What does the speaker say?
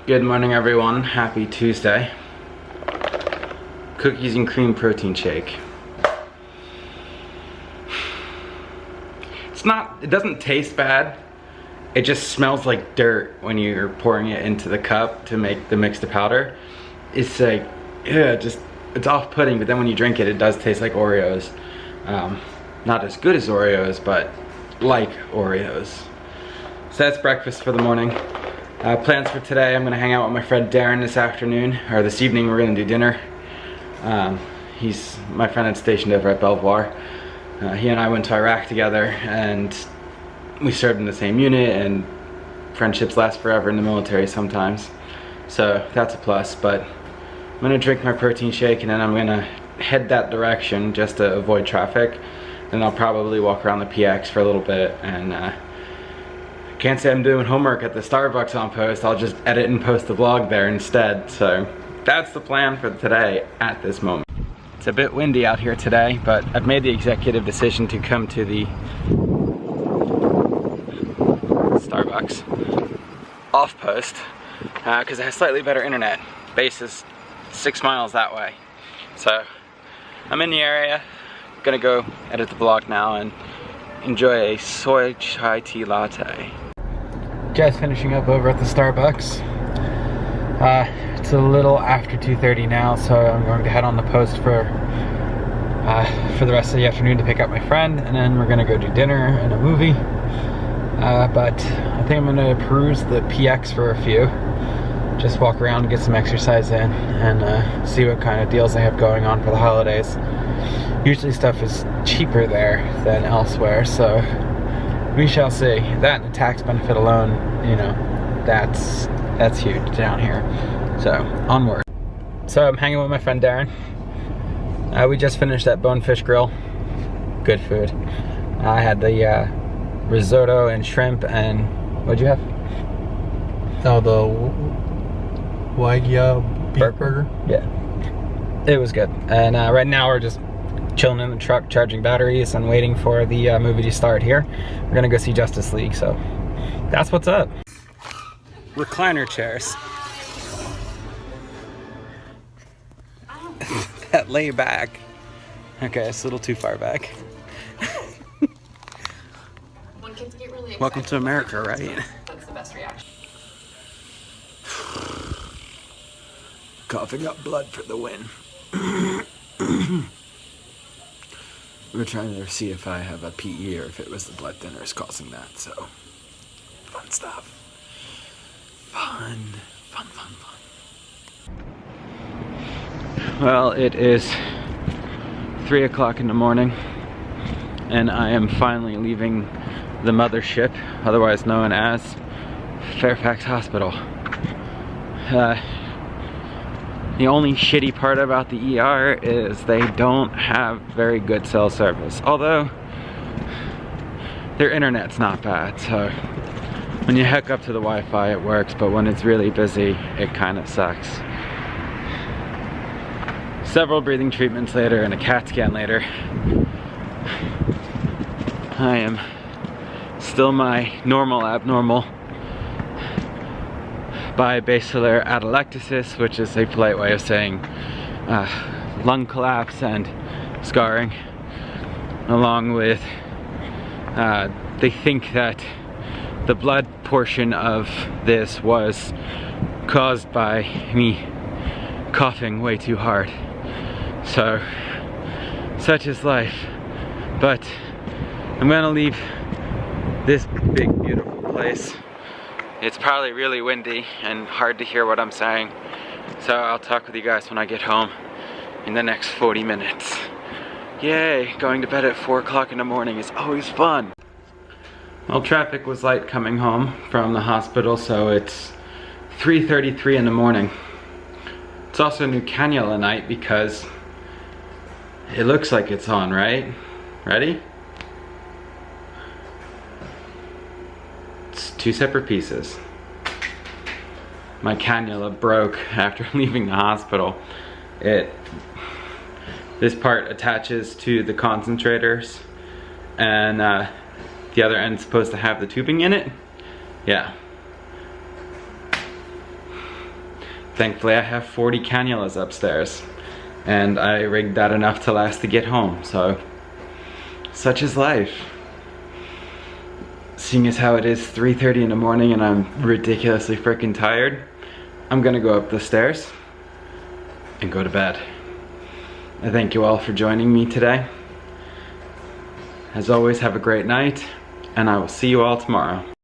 Good morning, everyone. Happy Tuesday. Cookies and cream protein shake. It doesn't taste bad. It just smells like dirt when you're pouring it into the cup to make the mix to powder. It's like, yeah, it's off-putting, but then when you drink it, it does taste like Oreos. Not as good as Oreos, but like Oreos. So that's breakfast for the morning. Plans for today, I'm gonna hang out with my friend Darren this afternoon, or this evening we're gonna do dinner. He's my friend that's stationed over at Belvoir. He and I went to Iraq together and we served in the same unit, and friendships last forever in the military sometimes. So that's a plus, but I'm gonna drink my protein shake and then I'm gonna head that direction just to avoid traffic. Then I'll probably walk around the PX for a little bit, and can't say I'm doing homework at the Starbucks on post. I'll just edit and post the vlog there instead. So that's the plan for today at this moment. It's a bit windy out here today, but I've made the executive decision to come to the Starbucks off post because it has slightly better internet. Base is 6 miles that way. So I'm in the area, gonna go edit the vlog now and enjoy a soy chai tea latte. Just finishing up over at the Starbucks. It's a little after 2:30 now, so I'm going to head on the post for the rest of the afternoon to pick up my friend, and then we're gonna go do dinner and a movie. But I think I'm gonna peruse the PX for a few. Just walk around and get some exercise in and see what kind of deals they have going on for the holidays. Usually stuff is cheaper there than elsewhere, so we shall see. That and the tax benefit alone, you know, that's huge down here. So, onward. So I'm hanging with my friend Darren. We just finished at Bonefish Grill. Good food. I had the risotto and shrimp, and what'd you have? Oh, the Wagyu beef burger? Yeah. It was good. And right now we're just chilling in the truck, charging batteries and waiting for the movie to start here. We're gonna go see Justice League, so that's what's up. Recliner chairs. That lay back. Okay, it's a little too far back. Really welcome to America, right? That's the best reaction. Coughing up blood for the win. We're trying to see if I have a PE or if it was the blood thinners causing that, so fun stuff. Fun. Well, it is 3 o'clock in the morning and I am finally leaving the mothership, otherwise known as Fairfax Hospital. The only shitty part about the ER is they don't have very good cell service. Although, their internet's not bad, so when you hook up to the Wi-Fi it works, but when it's really busy, it kind of sucks. Several breathing treatments later and a CAT scan later, I am still my normal abnormal bibasilar atelectasis, which is a polite way of saying lung collapse and scarring, along with they think that the blood portion of this was caused by me coughing way too hard. So such is life, but I'm gonna leave this big beautiful place. It's probably really windy and hard to hear what I'm saying, so I'll talk with you guys when I get home in the next 40 minutes. Yay, going to bed at 4 o'clock in the morning is always fun. Well, traffic was light coming home from the hospital, so it's 3:33 in the morning. It's also new cannula night because it looks like it's on, right? Ready? It's 2 separate pieces. My cannula broke after leaving the hospital. This part attaches to the concentrators, and the other end's supposed to have the tubing in it. Yeah. thankfully I have 40 cannulas upstairs, and I rigged that enough to last to get home, so such is life. Seeing as how it is 3:30 in the morning and I'm ridiculously freaking tired, I'm gonna go up the stairs and go to bed. I thank you all for joining me today. As always, have a great night, and I will see you all tomorrow.